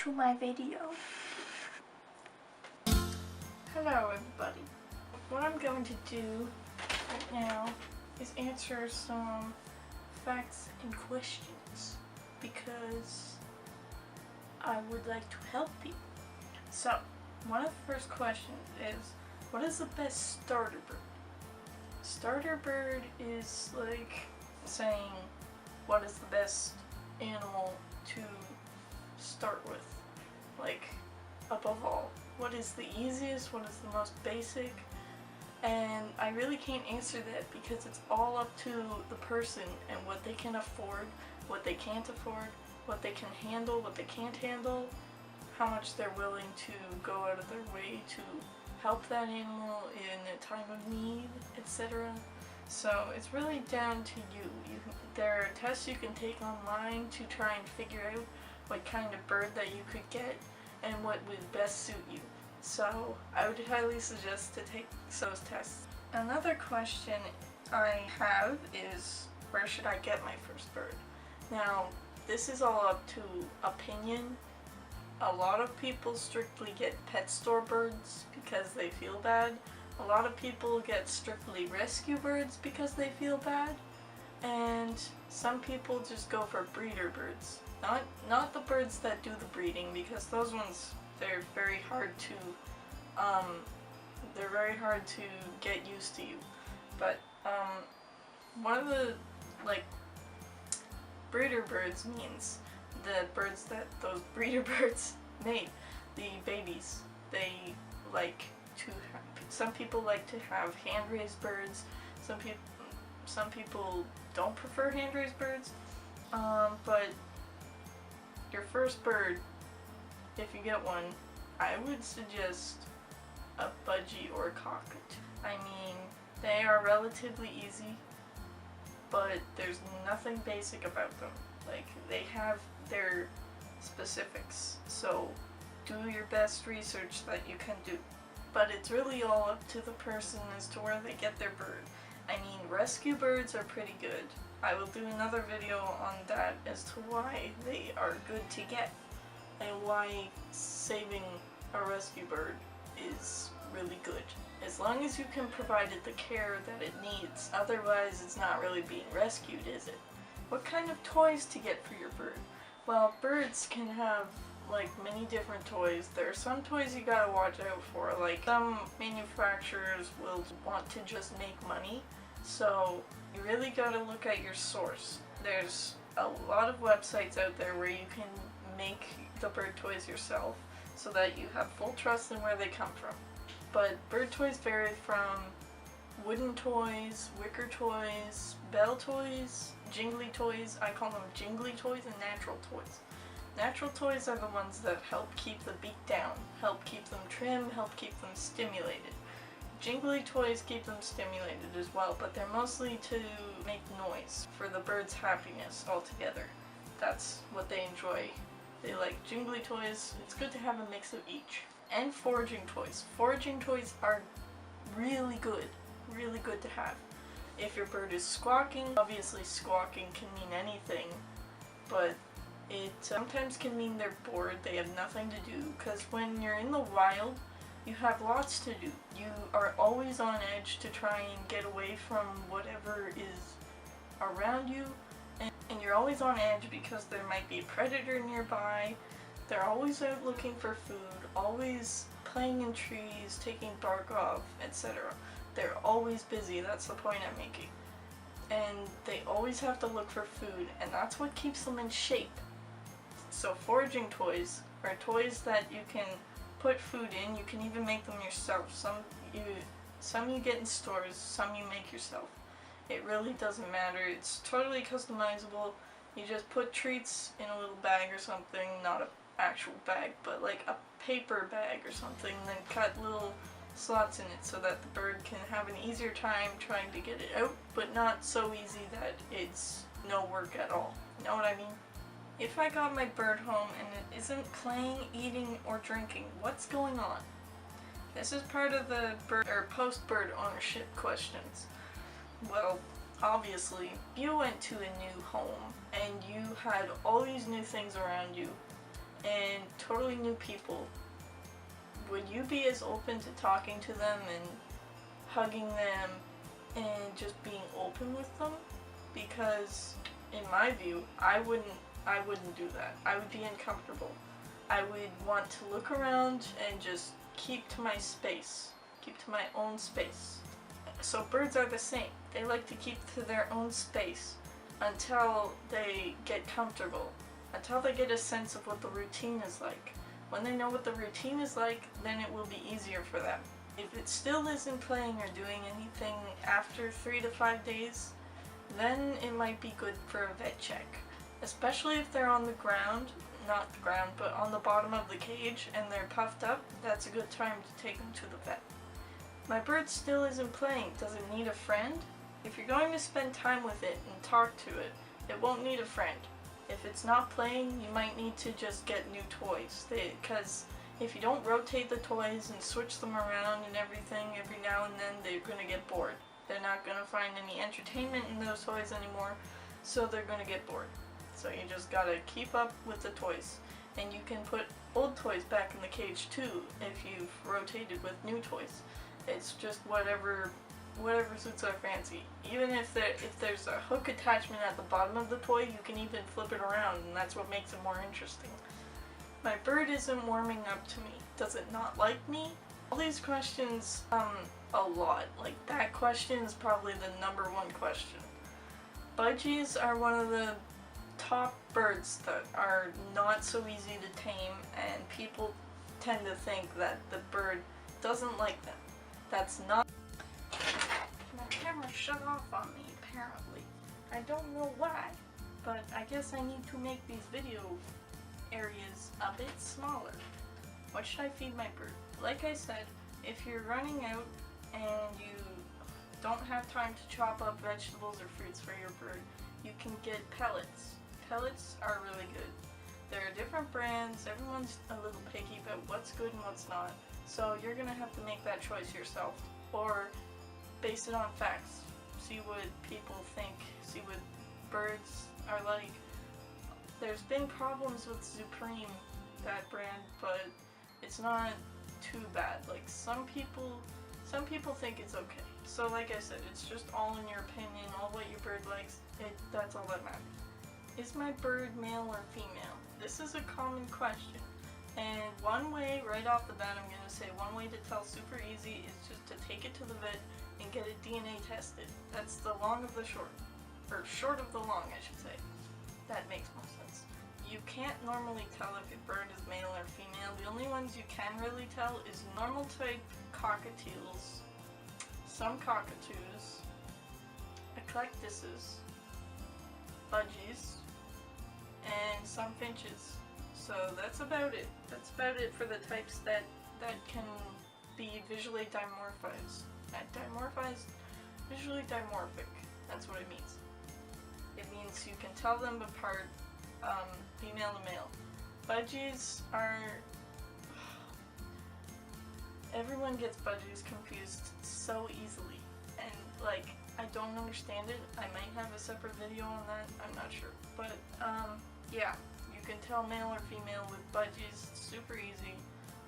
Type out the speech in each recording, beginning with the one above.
to my video. Hello everybody. What I'm going to do right now is answer some facts and questions because I would like to help you. So, one of the first questions is, what is the best starter bird? Starter bird is like saying what is the best animal to start with. Like, above all, what is the easiest, what is the most basic? And I really can't answer that because it's all up to the person and what they can afford, what they can't afford, what they can handle, what they can't handle, how much they're willing to go out of their way to help that animal in a time of need, etc. So it's really down to you. There are tests you can take online to try and figure out what kind of bird that you could get and what would best suit you. So I would highly suggest to take those tests. Another question I have is, where should I get my first bird? Now, this is all up to opinion. A lot of people strictly get pet store birds because they feel bad. A lot of people get strictly rescue birds because they feel bad. And some people just go for breeder birds. Not the birds that do the breeding, because those ones, they're very hard to get used to you. But one of the breeder birds means the birds that those breeder birds made, the babies. They like to have, some people like to have hand-raised birds. Some people don't prefer hand-raised birds. But your first bird, if you get one, I would suggest a budgie or a cockatoo. I mean, they are relatively easy, but there's nothing basic about them. Like, they have their specifics, so do your best research that you can do. But it's really all up to the person as to where they get their bird. I mean, rescue birds are pretty good. I will do another video on that as to why they are good to get and why saving a rescue bird is really good. As long as you can provide it the care that it needs. Otherwise, it's not really being rescued, is it? What kind of toys to get for your bird? Well, birds can have many different toys. There are some toys you gotta watch out for. Like, some manufacturers will want to just make money, so you really gotta look at your source. There's a lot of websites out there where you can make the bird toys yourself so that you have full trust in where they come from. But bird toys vary from wooden toys, wicker toys, bell toys, jingly toys. I call them jingly toys and natural toys. Natural toys are the ones that help keep the beak down, help keep them trim, help keep them stimulated. Jingly toys keep them stimulated as well, but they're mostly to make noise for the bird's happiness altogether. That's what they enjoy. They like jingly toys. It's good to have a mix of each. And foraging toys. Foraging toys are really good to have. If your bird is squawking, obviously squawking can mean anything, but it sometimes can mean they're bored, they have nothing to do, because when you're in the wild, you have lots to do. You are always on edge to try and get away from whatever is around you, and you're always on edge because there might be a predator nearby. They're always out looking for food, always playing in trees, taking bark off, etc. They're always busy, that's the point I'm making. And they always have to look for food, and that's what keeps them in shape. So foraging toys are toys that you can put food in. You can even make them yourself. Some you get in stores, some you make yourself. It really doesn't matter. It's totally customizable. You just put treats in a little bag or something, not an actual bag, but like a paper bag or something, then cut little slots in it so that the bird can have an easier time trying to get it out, but not so easy that it's no work at all. You know what I mean? If I got my bird home and it isn't playing, eating, or drinking, what's going on? This is part of the post-bird ownership questions. Well, obviously, you went to a new home and you had all these new things around you, and totally new people, would you be as open to talking to them and hugging them and just being open with them? Because in my view, I wouldn't do that. I would be uncomfortable. I would want to look around and just keep to my space, keep to my own space. So birds are the same. They like to keep to their own space until they get comfortable, until they get a sense of what the routine is like. When they know what the routine is like, then it will be easier for them. If it still isn't playing or doing anything after 3 to 5 days, then it might be good for a vet check. Especially if they're on the ground, not the ground, but on the bottom of the cage and they're puffed up, that's a good time to take them to the vet. My bird still isn't playing. Does it need a friend? If you're going to spend time with it and talk to it, it won't need a friend. If it's not playing, you might need to just get new toys. Because if you don't rotate the toys and switch them around and everything every now and then, they're going to get bored. They're not going to find any entertainment in those toys anymore, so they're going to get bored. So you just gotta keep up with the toys. And you can put old toys back in the cage too if you've rotated with new toys. It's just whatever suits our fancy. Even if there's a hook attachment at the bottom of the toy, you can even flip it around, and that's what makes it more interesting. My bird isn't warming up to me. Does it not like me? All these questions a lot. Like, that question is probably the number one question. Budgies are one of the top birds that are not so easy to tame, and people tend to think that the bird doesn't like them. That's not. My camera shut off on me, apparently. I don't know why, but I guess I need to make these video areas a bit smaller. What should I feed my bird? Like I said, if you're running out and you don't have time to chop up vegetables or fruits for your bird, you can get pellets. Pellets are really good. There are different brands, everyone's a little picky about what's good and what's not, so you're gonna have to make that choice yourself, or base it on facts. See what people think, see what birds are like. There's been problems with Supreme, that brand, but it's not too bad. Like, some people think it's okay. So like I said, it's just all in your opinion, all what your bird likes, that's all that matters. Is my bird male or female? This is a common question. And one way, right off the bat, I'm going to say one way to tell super easy is just to take it to the vet and get it DNA tested. That's the long of the short. Or short of the long, I should say. That makes more sense. You can't normally tell if your bird is male or female. The only ones you can really tell is normal type cockatiels, some cockatoos, eclectuses, budgies, and some finches. So that's about it. That's about it for the types that can be visually dimorphized. Visually dimorphic. That's what it means. It means you can tell them apart, female to male. Budgies are... Everyone gets budgies confused so easily. And, like, I don't understand it. I might have a separate video on that. I'm not sure. But, yeah. You can tell male or female with budgies. It's super easy.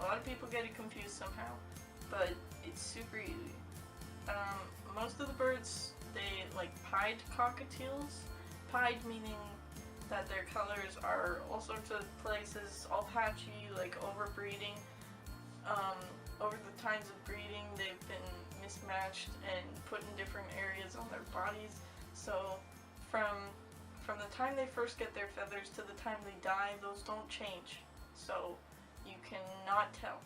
A lot of people get it confused somehow. But it's super easy. Most of the birds, they like pied cockatiels. Pied meaning that their colors are all sorts of places, all patchy, like overbreeding. Over the times of breeding, they've been mismatched and put in different areas on their bodies. So from the time they first get their feathers to the time they die, those don't change. So you cannot tell.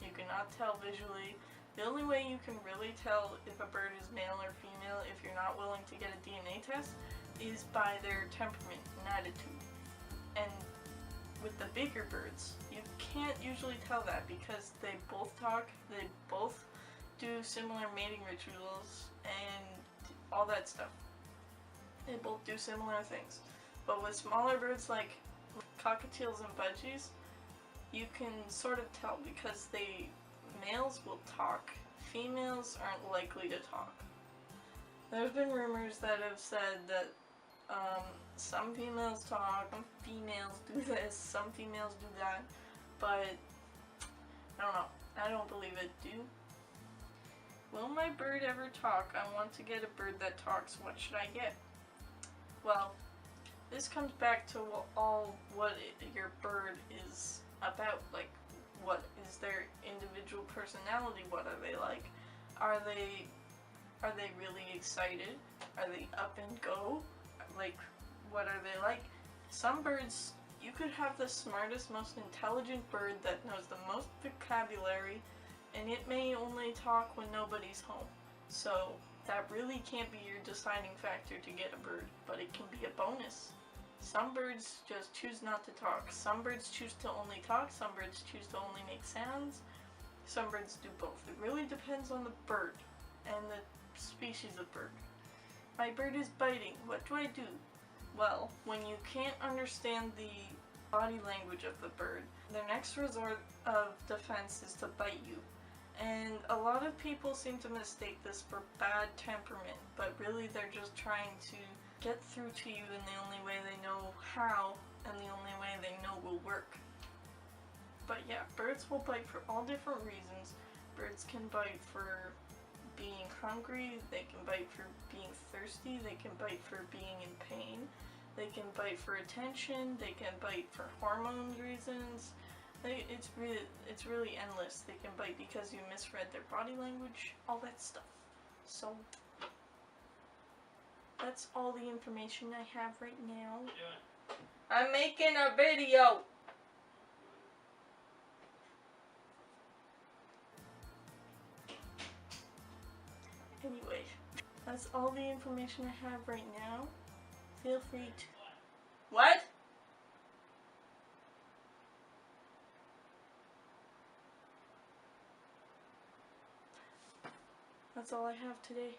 You cannot tell visually. The only way you can really tell if a bird is male or female, if you're not willing to get a DNA test, is by their temperament and attitude. And with the bigger birds, you can't usually tell that because they both talk, they both do similar mating rituals and all that stuff. They both do similar things. But with smaller birds like cockatiels and budgies, you can sort of tell because males will talk, females aren't likely to talk. There's been rumors that have said that some females talk, some females do this, some females do that, but I don't know. I don't believe it. Do you? Will my bird ever talk? I want to get a bird that talks. What should I get? Well, this comes back to what your bird is about. Like, what is their individual personality? What are they like? Are they really excited? Are they up and go? Like, what are they like? Some birds, you could have the smartest, most intelligent bird that knows the most vocabulary, and it may only talk when nobody's home. So that really can't be your deciding factor to get a bird, but it can be a bonus. Some birds just choose not to talk. Some birds choose to only talk. Some birds choose to only make sounds. Some birds do both. It really depends on the bird and the species of bird. My bird is biting. What do I do? Well, when you can't understand the body language of the bird, their next resort of defense is to bite you. And a lot of people seem to mistake this for bad temperament, but really they're just trying to get through to you in the only way they know how, and the only way they know will work. But yeah, birds will bite for all different reasons. Birds can bite for being hungry, they can bite for being thirsty, they can bite for being in pain, they can bite for attention, they can bite for hormone reasons. It's really endless. They can bite because you misread their body language, all that stuff. So that's all the information I have right now. I'm making a video. Anyway, that's all the information I have right now. Feel free to... What? That's all I have today.